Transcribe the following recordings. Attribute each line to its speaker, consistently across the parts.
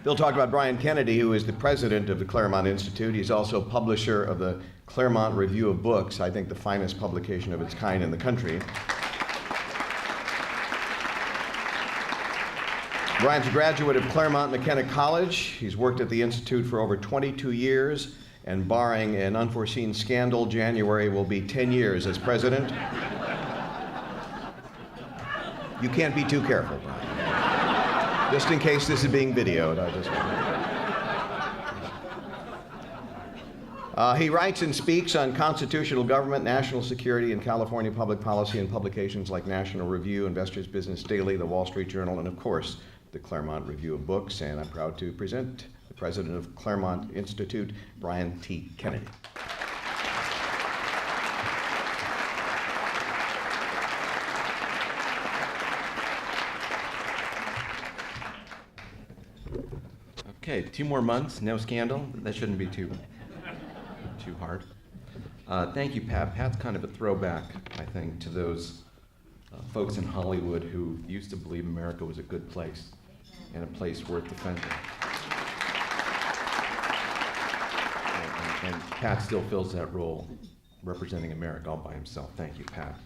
Speaker 1: Bill talked about Brian Kennedy, who is the president of the Claremont Institute. He's also publisher of the Claremont Review of Books, I think the finest publication of its kind in the country. Brian's a graduate of Claremont McKenna College. He's worked at the Institute for over 22 years, and barring an unforeseen scandal, January will be 10 years as president. You can't be too careful, Brian. Just in case this is being videoed, he writes and speaks on constitutional government, national security, and California public policy in publications like National Review, Investor's Business Daily, The Wall Street Journal, and of course, the Claremont Review of Books. And I'm proud to present the president of Claremont Institute, Brian T. Kennedy.
Speaker 2: Okay, 2 more months, no scandal. That shouldn't be too hard. Thank you, Pat. Pat's kind of a throwback, I think, to those folks in Hollywood who used to believe America was a good place and a place worth defending. And Pat still fills that role, representing America all by himself. Thank you, Pat.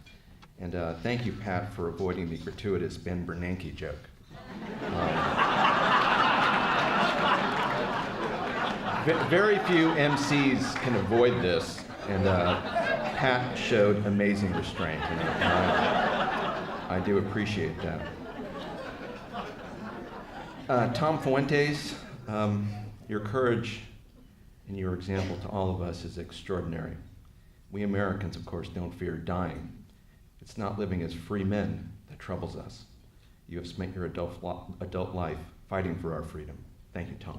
Speaker 2: And thank you, Pat, for avoiding the gratuitous Ben Bernanke joke. Very few MCs can avoid this, and Pat showed amazing restraint, and I do appreciate that. Tom Fuentes, your courage and your example to all of us is extraordinary. We Americans, of course, don't fear dying. It's not living as free men that troubles us. You have spent your adult life fighting for our freedom. Thank you, Tom.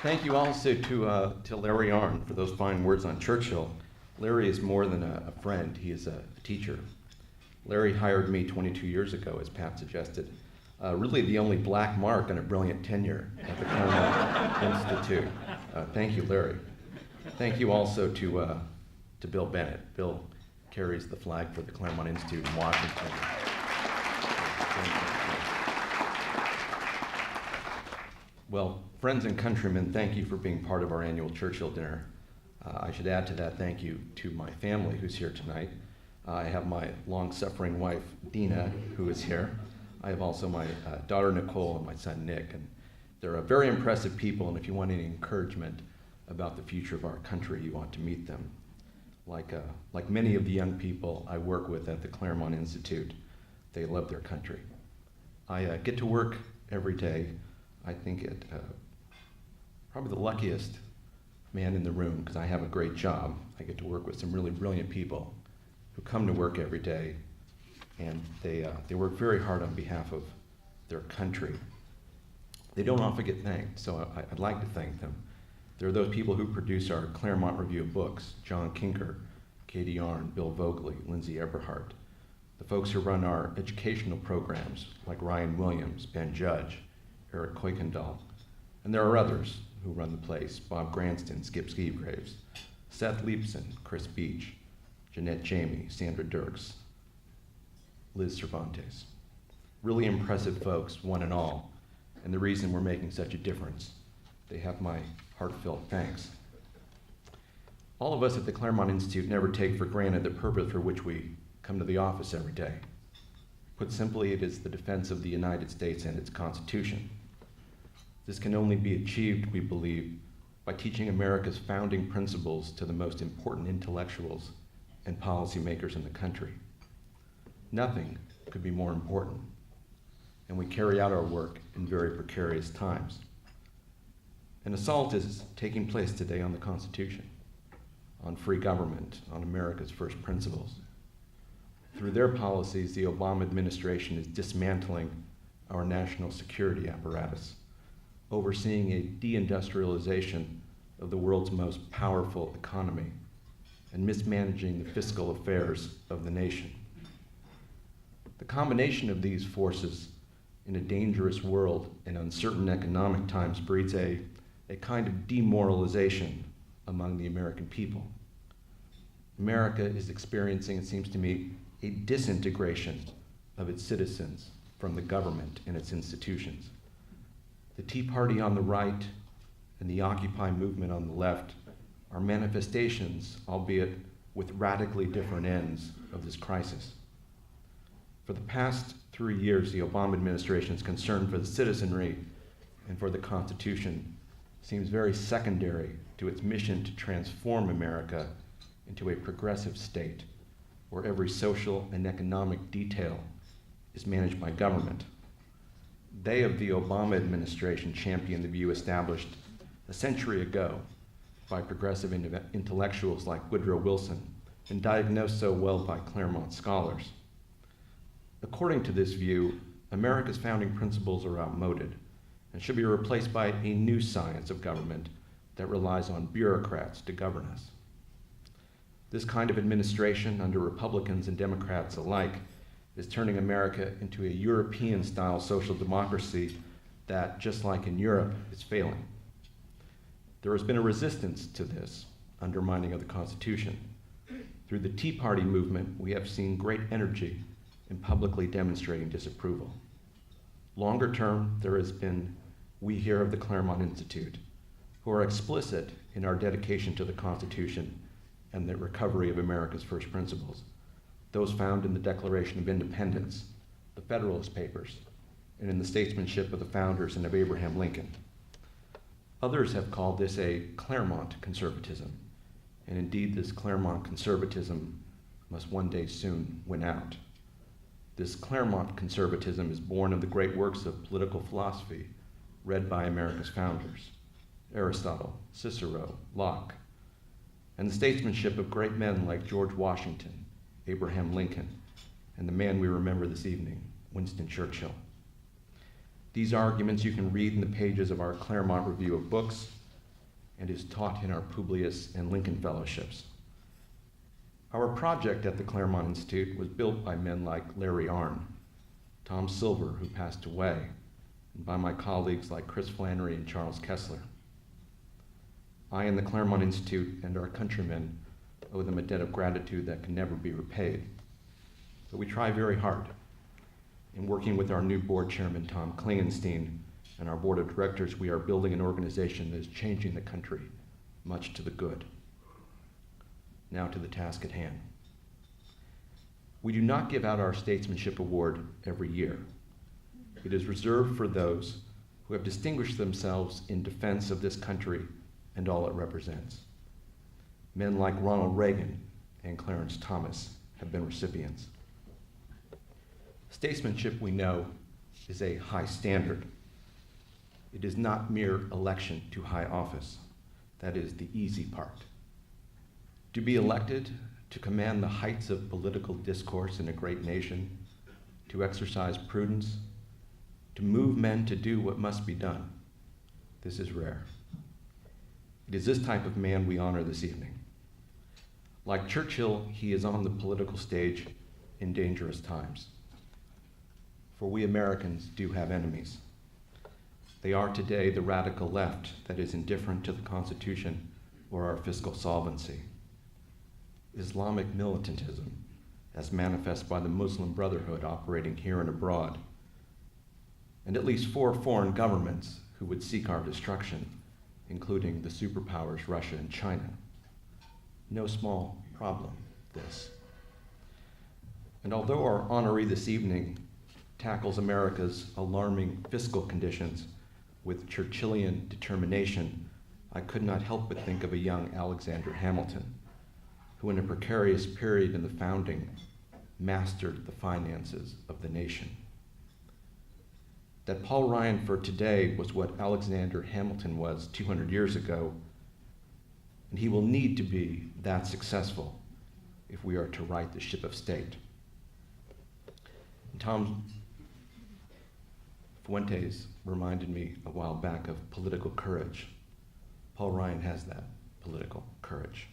Speaker 2: Thank you also to Larry Arnn for those fine words on Churchill. Larry is more than a friend, he is a teacher. Larry hired me 22 years ago, as Pat suggested. Really the only black mark on a brilliant tenure at the Claremont Institute. Thank you, Larry. Thank you also to Bill Bennett. Bill carries the flag for the Claremont Institute in Washington. Well, friends and countrymen, thank you for being part of our annual Churchill dinner. I should add to that thank you to my family who's here tonight. I have my long-suffering wife, Dina, who is here. I have also my daughter, Nicole, and my son, Nick. And they're very impressive people, and if you want any encouragement about the future of our country, you ought to meet them. Like many of the young people I work with at the Claremont Institute, they love their country. I get to work every day. I think probably the luckiest man in the room, because I have a great job. I get to work with some really brilliant people who come to work every day, and they work very hard on behalf of their country. They don't often get thanked, so I'd like to thank them. There are those people who produce our Claremont Review of Books: John Kinker, Katie Arnn, Bill Vogley, Lindsay Eberhardt. The folks who run our educational programs, like Ryan Williams, Ben Judge, Eric Kuykendall. And there are others who run the place: Bob Granston, Skip Skeegraves, Seth Leipson, Chris Beach, Jeanette Jamie, Sandra Dirks, Liz Cervantes. Really impressive folks, one and all, and the reason we're making such a difference. They have my heartfelt thanks. All of us at the Claremont Institute never take for granted the purpose for which we come to the office every day. Put simply, it is the defense of the United States and its Constitution. This can only be achieved, we believe, by teaching America's founding principles to the most important intellectuals and policymakers in the country. Nothing could be more important, and we carry out our work in very precarious times. An assault is taking place today on the Constitution, on free government, on America's first principles. Through their policies, the Obama administration is dismantling our national security apparatus, overseeing a deindustrialization of the world's most powerful economy, and mismanaging the fiscal affairs of the nation. The combination of these forces in a dangerous world in uncertain economic times breeds a kind of demoralization among the American people. America is experiencing, it seems to me, a disintegration of its citizens from the government and its institutions. The Tea Party on the right and the Occupy movement on the left are manifestations, albeit with radically different ends, of this crisis. For the past 3 years, the Obama administration's concern for the citizenry and for the Constitution seems very secondary to its mission to transform America into a progressive state where every social and economic detail is managed by government. They of the Obama administration champion the view established a century ago by progressive intellectuals like Woodrow Wilson and diagnosed so well by Claremont scholars. According to this view, America's founding principles are outmoded and should be replaced by a new science of government that relies on bureaucrats to govern us. This kind of administration, under Republicans and Democrats alike, is turning America into a European-style social democracy that, just like in Europe, is failing. There has been a resistance to this undermining of the Constitution. Through the Tea Party movement, we have seen great energy in publicly demonstrating disapproval. Longer term, there has been we here of the Claremont Institute, who are explicit in our dedication to the Constitution and the recovery of America's first principles, those found in the Declaration of Independence, the Federalist Papers, and in the statesmanship of the founders and of Abraham Lincoln. Others have called this a Claremont conservatism, and indeed this Claremont conservatism must one day soon win out. This Claremont conservatism is born of the great works of political philosophy read by America's founders, Aristotle, Cicero, Locke, and the statesmanship of great men like George Washington, Abraham Lincoln, and the man we remember this evening, Winston Churchill. These arguments you can read in the pages of our Claremont Review of Books and is taught in our Publius and Lincoln Fellowships. Our project at the Claremont Institute was built by men like Larry Arnn, Tom Silver, who passed away, and by my colleagues like Chris Flannery and Charles Kessler. I and the Claremont Institute and our countrymen owe them a debt of gratitude that can never be repaid. But we try very hard. In working with our new board chairman, Tom Klingenstein, and our board of directors, we are building an organization that is changing the country, much to the good. Now to the task at hand. We do not give out our Statesmanship Award every year. It is reserved for those who have distinguished themselves in defense of this country and all it represents. Men like Ronald Reagan and Clarence Thomas have been recipients. Statesmanship, we know, is a high standard. It is not mere election to high office. That is the easy part. To be elected, to command the heights of political discourse in a great nation, to exercise prudence, to move men to do what must be done, this is rare. It is this type of man we honor this evening. Like Churchill, he is on the political stage in dangerous times. For we Americans do have enemies. They are today the radical left that is indifferent to the Constitution or our fiscal solvency. Islamic militantism, as manifest by the Muslim Brotherhood operating here and abroad, and at least 4 foreign governments who would seek our destruction, including the superpowers Russia and China. No small problem, this. And although our honoree this evening tackles America's alarming fiscal conditions with Churchillian determination, I could not help but think of a young Alexander Hamilton, who in a precarious period in the founding mastered the finances of the nation. That Paul Ryan for today was what Alexander Hamilton was 200 years ago, and he will need to be that successful if we are to right the ship of state. And Tom Fuentes reminded me a while back of political courage. Paul Ryan has that political courage.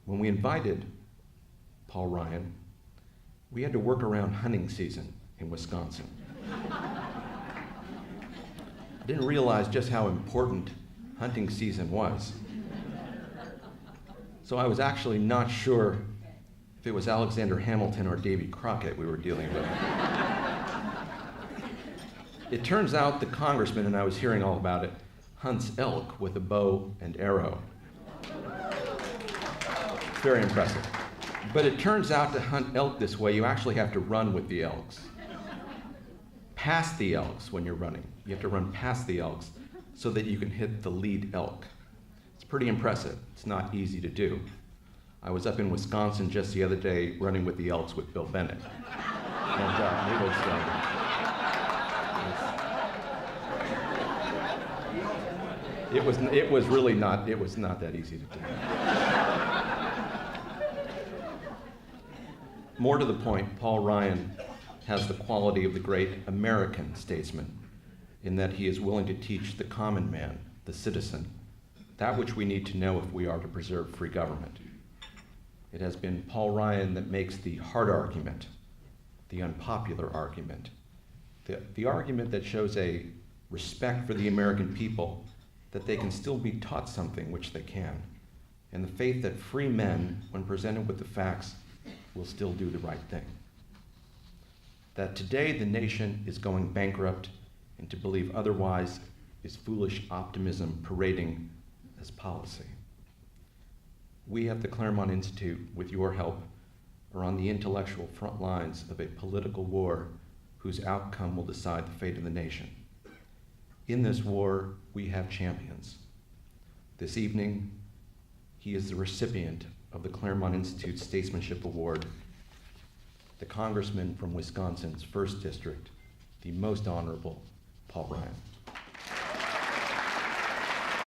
Speaker 2: When we invited Paul Ryan, we had to work around hunting season in Wisconsin. I didn't realize just how important hunting season was. So I was actually not sure if it was Alexander Hamilton or Davy Crockett we were dealing with. It turns out the congressman, and I was hearing all about it, hunts elk with a bow and arrow. Very impressive. But it turns out to hunt elk this way, you actually have to run with the elks. Past the elks when you're running. You have to run past the elks so that you can hit the lead elk. It's pretty impressive. It's not easy to do. I was up in Wisconsin just the other day running with the elks with Bill Bennett. And it was really not that easy to do. More to the point, Paul Ryan has the quality of the great American statesman in that he is willing to teach the common man, the citizen, that which we need to know if we are to preserve free government. It has been Paul Ryan that makes the hard argument, the unpopular argument, the argument that shows a respect for the American people, that they can still be taught something, which they can, and the faith that free men, when presented with the facts, will still do the right thing. That today the nation is going bankrupt, and to believe otherwise is foolish optimism parading as policy. We at the Claremont Institute, with your help, are on the intellectual front lines of a political war whose outcome will decide the fate of the nation. In this war, we have champions. This evening, he is the recipient of the Claremont Institute Statesmanship Award, the congressman from Wisconsin's 1st District, the most honorable Paul Ryan.